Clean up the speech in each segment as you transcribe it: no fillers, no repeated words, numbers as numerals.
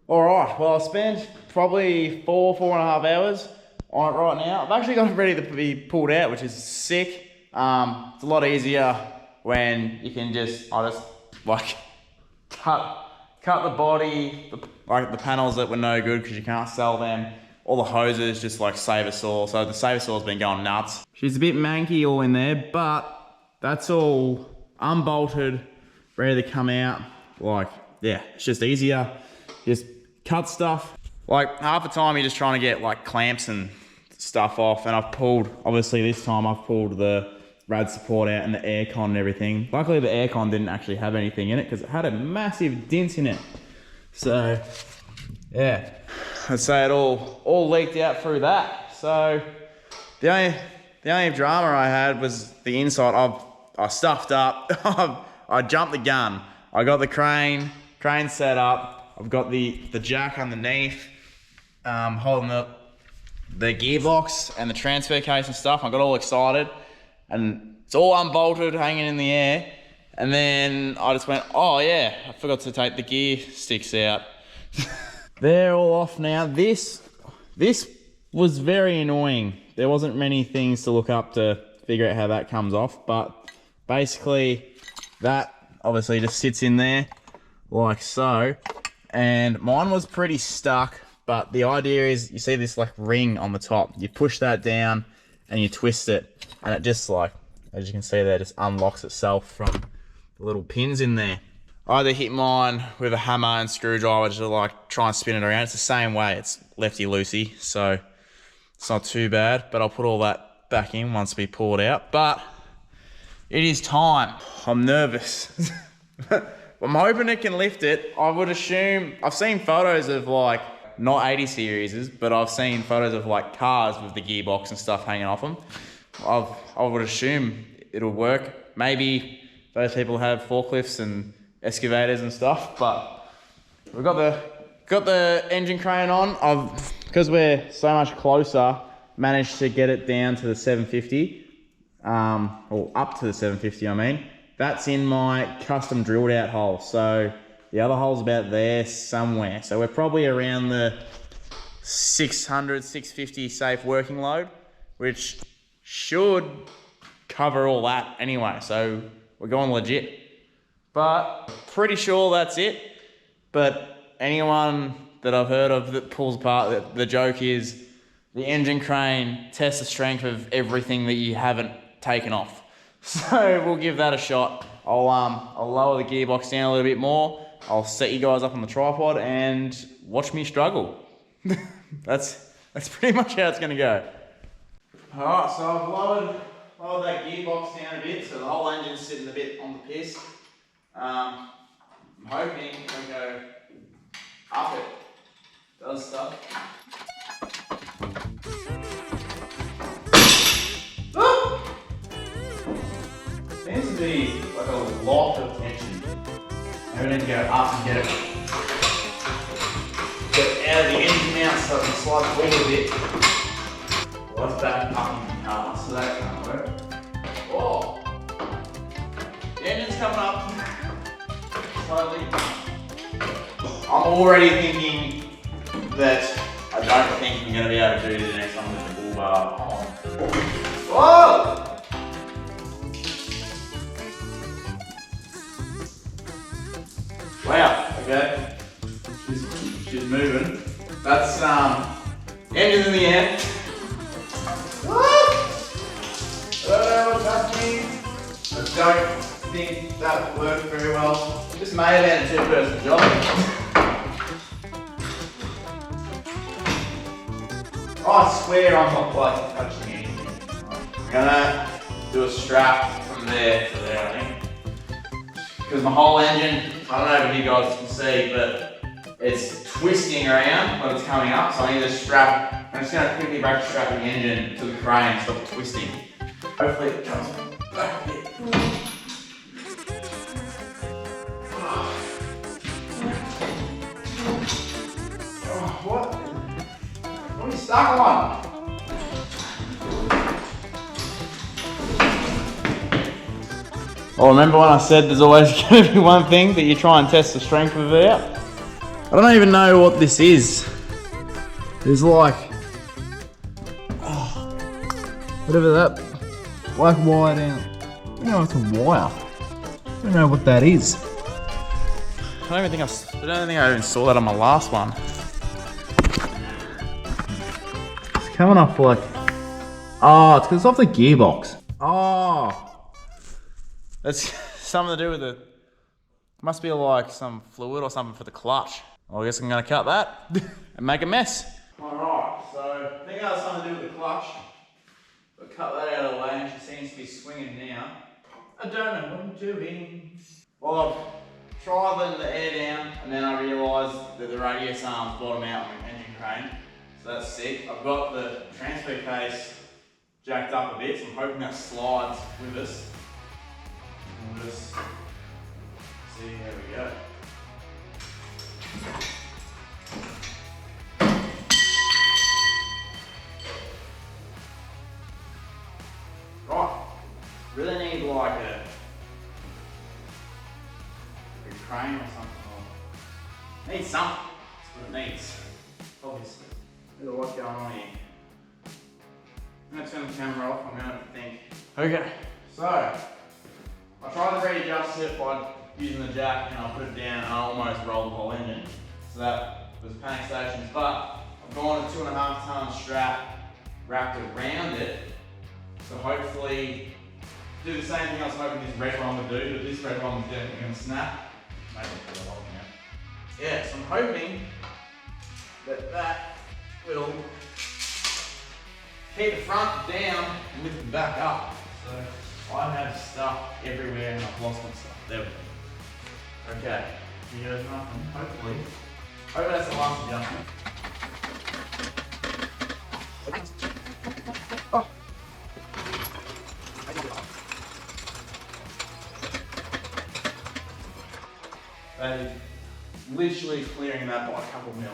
All right, well, I spent probably 4.5 hours on it right now. I've actually got it ready to be pulled out, which is sick. It's a lot easier when you can I just like cut the body, like the panels that were no good because you can't sell them. All the hoses just like Saver Saw. So the Saver Saw's been going nuts. She's a bit manky all in there, but that's all unbolted, ready to come out. Like, yeah, it's just easier. Just cut stuff. Like half the time you're just trying to get like clamps and stuff off, and I've pulled, obviously this time I've pulled the rad support out and the aircon and everything. Luckily the aircon didn't actually have anything in it because it had a massive dent in it. So yeah, I'd say it all leaked out through that. So the only drama I had was the inside. I stuffed up. I jumped the gun. I got the crane set up. I've got the jack underneath, holding up the gearbox and the transfer case and stuff. I got all excited and it's all unbolted, hanging in the air. And then I just went, oh yeah, I forgot to take the gear sticks out. They're all off now. This was very annoying. There wasn't many things to look up to figure out how that comes off, but basically that obviously just sits in there like so. And mine was pretty stuck, but the idea is you see this like ring on the top. You push that down and you twist it, and it just like, as you can see there, just unlocks itself from the little pins in there. I either hit mine with a hammer and screwdriver to like try and spin it around. It's the same way, it's lefty-loosey, so it's not too bad, but I'll put all that back in once we pull it out. But it is time. I'm nervous. I'm hoping it can lift it. I would assume, I've seen photos of like, not 80 series, but I've seen photos of like cars with the gearbox and stuff hanging off them. I would assume it'll work. Maybe those people have forklifts and excavators and stuff, but we've got the engine crane on. Because we're so much closer, managed to get it down to the 750, or up to the 750, I mean. That's in my custom drilled out hole. So the other hole's about there somewhere. So we're probably around the 600, 650 safe working load, which should cover all that anyway. So we're going legit. But pretty sure that's it. But anyone that I've heard of that pulls apart, the joke is the engine crane tests the strength of everything that you haven't taken off. So we'll give that a shot. I'll lower the gearbox down a little bit more. I'll set you guys up on the tripod and watch me struggle. That's pretty much how it's gonna go. Alright, so I've lowered that gearbox down a bit, so the whole engine's sitting a bit on the piss. I'm hoping it can go up it. Does stuff. Seems to be like a lot of tension. Maybe I need to go up and get out of the engine mount so I can slide forward a bit. Well, that's back up in the car, so that can't work. Oh! The engine's coming up. Slowly. I'm already thinking that I don't think I'm going to be able to do the next one with the bull bar on. Whoa! Wow, okay. She's moving. That's engine's in the air. I don't know what's happening. I don't think that worked very well. This may have been a two-person job. I swear I'm not like touching anything. I'm gonna do a strap from there to there, I think. Because my whole engine, I don't know if you guys can see, but it's twisting around when it's coming up, so I need to strap. I'm just going to quickly back strap the engine to the crane and stop it twisting. Hopefully it comes back a bit. Oh, what? What are you stuck on? Oh, remember when I said there's always going to be one thing that you try and test the strength of it out? I don't even know what this is. It's like, whatever that black wire down. I don't know if it's a wire. I don't know what that is. I don't think I even saw that on my last one. It's coming off like, oh, it's because it's off the gearbox. Oh, that's something to do with it. Must be like some fluid or something for the clutch. Well, I guess I'm gonna cut that and make a mess. Alright, so I think that has something to do with the clutch. But cut that out of the way and she seems to be swinging now. I don't know what I'm doing. Well, I've tried letting the air down and then I realised that the radius arms bottom out on the engine crane. So that's sick. I've got the transfer case jacked up a bit, so I'm hoping that slides with us. We'll just see how we go. Right, really need like a crane or something. Needs something, that's what it needs, obviously. There's a lot going on here. I'm going to turn the camera off, I'm going to think. Okay, so I tried to readjust it by using the jack and I put it down and I almost rolled the whole engine. So that was panic stations, but I've gone a 2.5 ton strap wrapped around it. So hopefully do the same thing I was hoping this red one would do, but this red one was definitely going to snap. Maybe put it holding out. Yeah, so I'm hoping that that will keep the front down and lift the back up. So I have stuff everywhere and I've lost my stuff. There we go. Okay, here's nothing, hopefully. Hopefully that's the last adjustment. Oh. That is literally clearing that by a couple mil.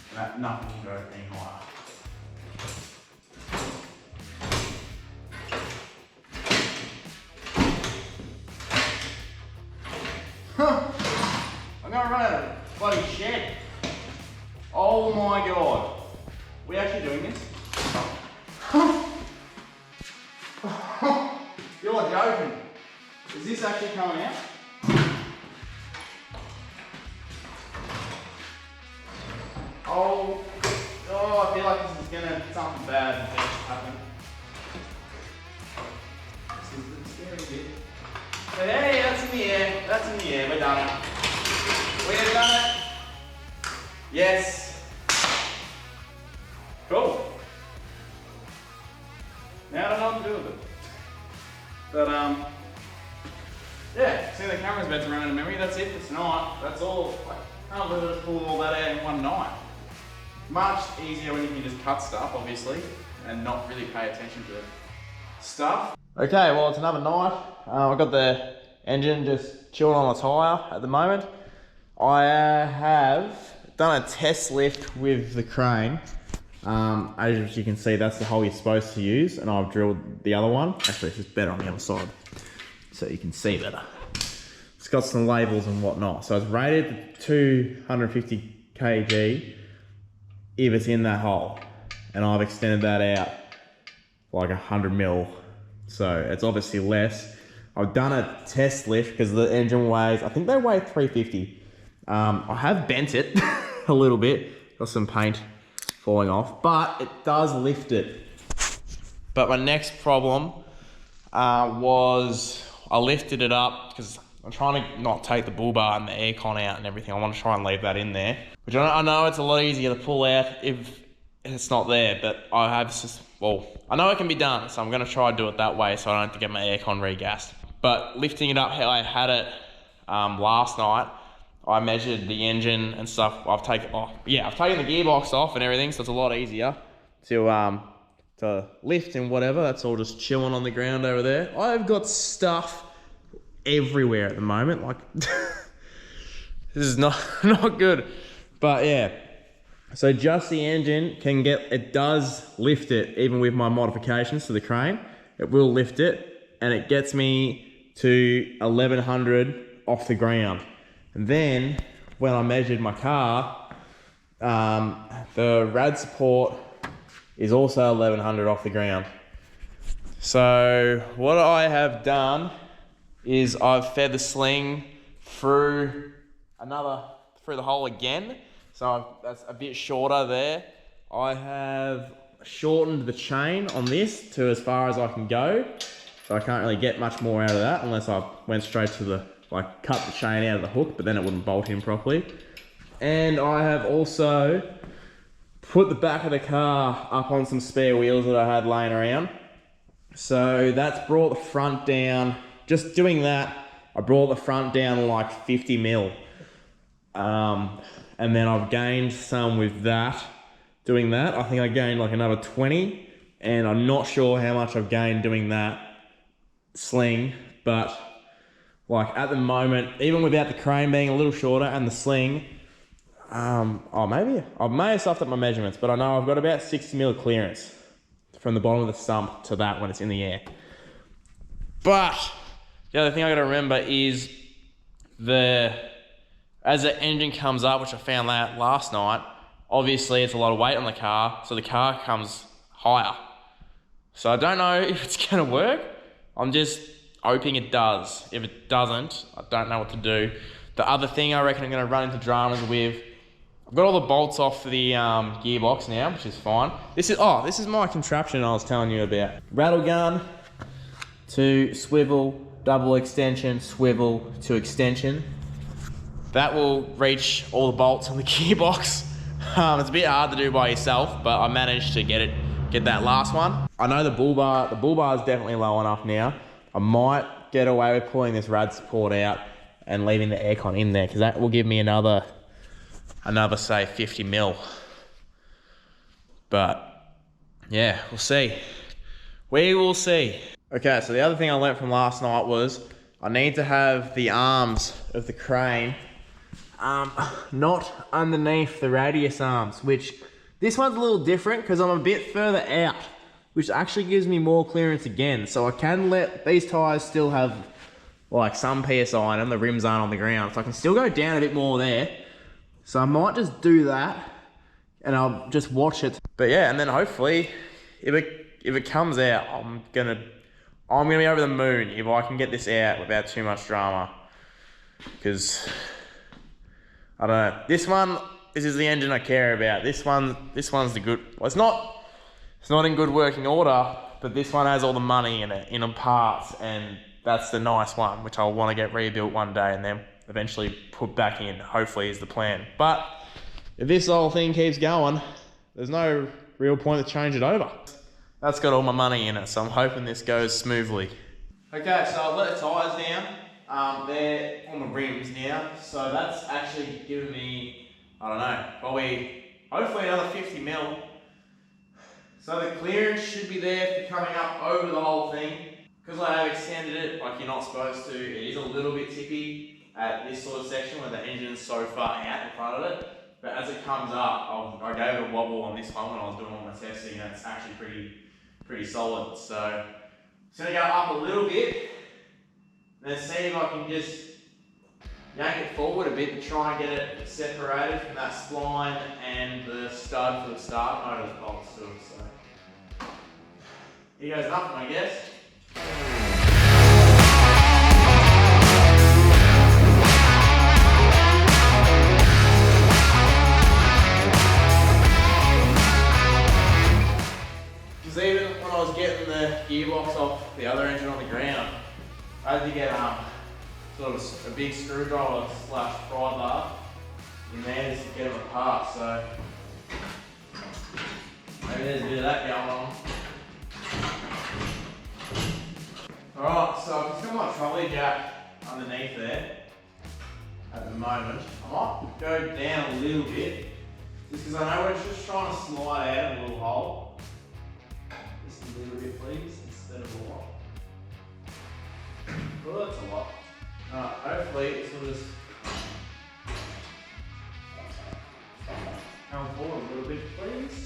And that nothing can go any higher. I'm gonna run out of bloody shed. Oh my god. We actually doing this? You're joking. Is this actually coming out? Oh, I feel like this is gonna, something bad is going to happen. This is the scary bit. But hey, that's in the air. That's in the air. We're done it. We have done it. Yes. Cool. Now I don't know what to do with it. But yeah. See, the camera's about to run out of memory. That's it for tonight. That's all. I can't believe I just pulled all that out in one night. Much easier when you can just cut stuff, obviously, and not really pay attention to stuff. Okay, well, it's another night. I've got the engine just chilling on the tyre at the moment. I have done a test lift with the crane. As you can see, that's the hole you're supposed to use, and I've drilled the other one. Actually, it's just better on the other side, so you can see better. It's got some labels and whatnot. So it's rated 250 kg if it's in that hole, and I've extended that out like 100 mil. So it's obviously less. I've done a test lift because the engine weighs, I think they weigh 350. I have bent it a little bit, got some paint falling off, but it does lift it. But my next problem was I lifted it up because I'm trying to not take the bull bar and the aircon out and everything. I want to try and leave that in there, which I know it's a lot easier to pull out if it's not there, but I have just, well, I know it can be done, so I'm going to try and do it that way so I don't have to get my aircon regassed. But lifting it up how I had it last night, I measured the engine and stuff. I've taken the gearbox off and everything, so it's a lot easier to lift and whatever. That's all just chilling on the ground over there. I've got stuff everywhere at the moment. Like this is not good, but yeah. So just the engine it does lift it, even with my modifications to the crane. It will lift it, and it gets me to 1100 off the ground. And then when I measured my car, the rad support is also 1100 off the ground. So what I have done is I've fed the sling through the hole again. So that's a bit shorter there. I have shortened the chain on this to as far as I can go. So I can't really get much more out of that unless I went straight to cut the chain out of the hook, but then it wouldn't bolt in properly. And I have also put the back of the car up on some spare wheels that I had laying around. So that's brought the front down. Just doing that, I brought the front down like 50 mil. And then I've gained some with that. Doing that, I think I gained like another 20, and I'm not sure how much I've gained doing that sling, but like at the moment, even without the crane being a little shorter and the sling, maybe I may have stuffed up my measurements, but I know I've got about 60 mil clearance from the bottom of the sump to that when it's in the air. But the other thing I got to remember is as the engine comes up, which I found that last night, obviously it's a lot of weight on the car, so the car comes higher. So I don't know if it's gonna work. I'm just hoping it does. If it doesn't, I don't know what to do. The other thing I reckon I'm gonna run into dramas with, I've got all the bolts off for the gearbox now, which is fine. This is my contraption I was telling you about. Rattle gun to swivel, double extension, swivel to extension. That will reach all the bolts on the gearbox. It's a bit hard to do by yourself, but I managed to get that last one. I know the bull bar is definitely low enough now. I might get away with pulling this rad support out and leaving the aircon in there, because that will give me another say 50 mil. But yeah, we'll see. We will see. Okay, so the other thing I learnt from last night was I need to have the arms of the crane not underneath the radius arms, which this one's a little different because I'm a bit further out, which actually gives me more clearance again. So I can let these tyres still have like some PSI in them, the rims aren't on the ground, so I can still go down a bit more there. So I might just do that and I'll just watch it. But yeah, and then hopefully if it comes out, I'm gonna be over the moon if I can get this out without too much drama. Because I don't know. This is the engine I care about. This one's the good. Well, it's not in good working order, but this one has all the money in it, in the parts, and that's the nice one, which I'll want to get rebuilt one day and then eventually put back in, hopefully, is the plan. But if this whole thing keeps going, there's no real point to change it over. That's got all my money in it, so I'm hoping this goes smoothly. Okay, so I've let the tyres down. They're on the rims now, so that's actually given me, I don't know, hopefully another 50 mil. So the clearance should be there for coming up over the whole thing. Because I have extended it like you're not supposed to, it is a little bit tippy at this sort of section where the engine's so far out in front of it. But as it comes up, I gave it a wobble on this one when I was doing all my testing, and it's actually pretty solid. So I'm just going to go up a little bit, and then see if I can just yank it forward a bit and try and get it separated from that spline and the stud for the start motor bolts to it. So here goes nothing, I guess. Because even when I was getting the gearbox off the other engine on the ground, I had to get sort of a big screwdriver / pry bar in there just to get them apart. So maybe there's a bit of that going on. Alright, so I've just got my trolley jack underneath there at the moment. I might go down a little bit, just because I know it's just trying to slide out of a little hole. Just a little bit, please, instead of a lot. Well, that's a lot. Hopefully this will just come forward a little bit, please.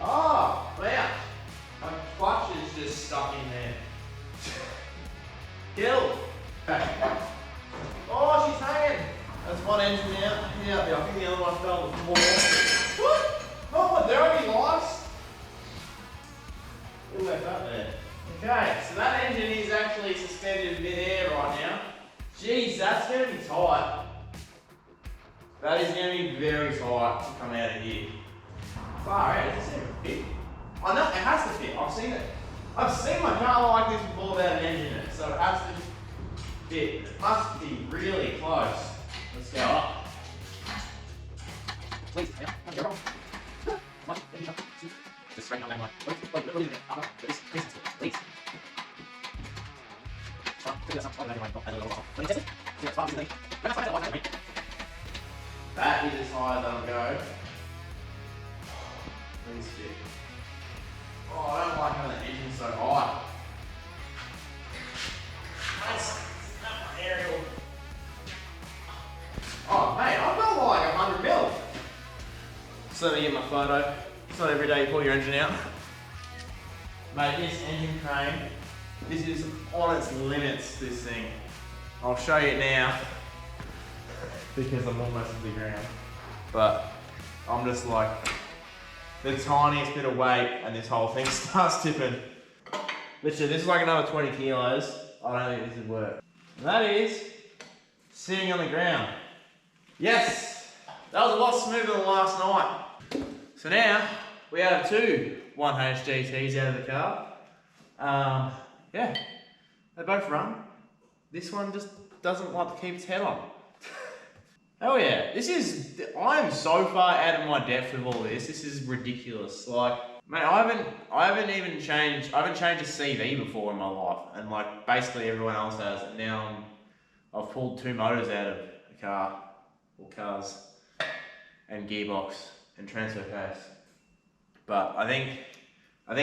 Oh, wow. My clutch is just stuck in there. Kill. one engine out. Yeah, I think the other one fell on the floor. What? Oh, what, there are any lights? Who left that there? Okay, so that engine is actually suspended in mid-air right now. Jeez, that's going to be tight. That is going to be very tight to come out of here. Far out, does this even fit? I know, it has to fit, I've seen it. I've seen my car like this before without an engine in it, so it has to fit. It must be really close. Let's go up. Please, yeah, come on. Just straighten out that line. Please. That is as high as I'll go. Please fit. Oh, I don't like having the engine so high. That's not my aerial. Oh, mate, I've got like 100 mil. So let me get my photo. It's not every day you pull your engine out. Mate, this engine crane, this is on its limits, this thing. I'll show you now because I'm almost at the ground. But I'm just like, the tiniest bit of weight and this whole thing starts tipping. Literally, this is like another 20 kilos. I don't think this would work. And that is sitting on the ground. Yes, that was a lot smoother than last night. So now we have two 1H GTs out of the car. Yeah, they both run. This one just doesn't like to keep its head on. Oh yeah, I am so far out of my depth with all this. This is ridiculous. Like, mate, I haven't changed a CV before in my life, and like basically everyone else has. And now I've pulled two motors out of a car, or cars, and gearbox and transfer case. But I think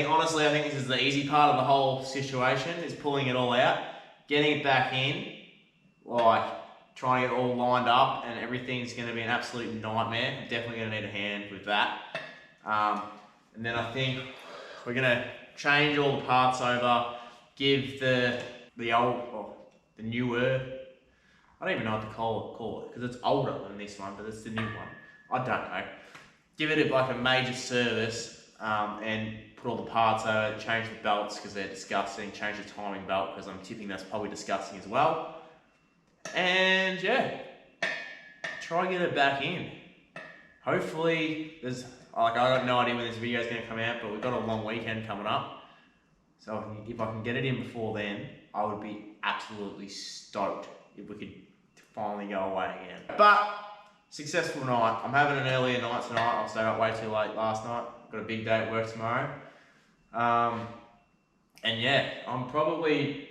honestly, this is the easy part of the whole situation, is pulling it all out, getting it back in, like trying to get it all lined up, and everything's going to be an absolute nightmare. I'm definitely going to need a hand with that. And then I think we're going to change all the parts over, give the newer, I don't even know what to call it, because it's older than this one, but it's the new one. I don't know. Give it like a major service, and put all the parts over, change the belts because they're disgusting, change the timing belt because I'm tipping that's probably disgusting as well. And yeah, try and get it back in. Hopefully, I got no idea when this video is going to come out, but we've got a long weekend coming up. So if I can get it in before then, I would be absolutely stoked if we could finally go away again. But successful night. I'm having an earlier night tonight. I'll stay up way too late last night. Got a big day at work tomorrow. And yeah, honestly,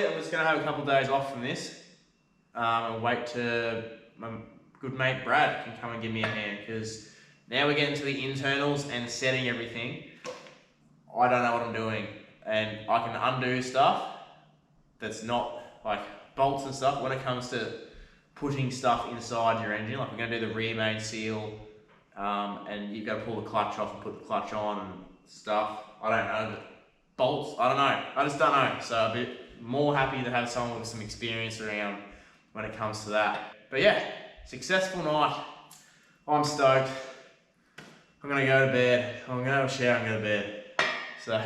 I'm just going to have a couple of days off from this. And wait till my good mate Brad can come and give me a hand, because now we're getting to the internals and setting everything. I don't know what I'm doing, and I can undo stuff that's not like bolts and stuff when it comes to putting stuff inside your engine. Like, we're going to do the rear main seal, and you've got to pull the clutch off and put the clutch on and stuff. I don't know. Bolts, I don't know. I just don't know. So I'm a bit more happy to have someone with some experience around when it comes to that. But yeah, successful night. I'm stoked. I'm going to go to bed. I'm going to have a shower and go to bed. So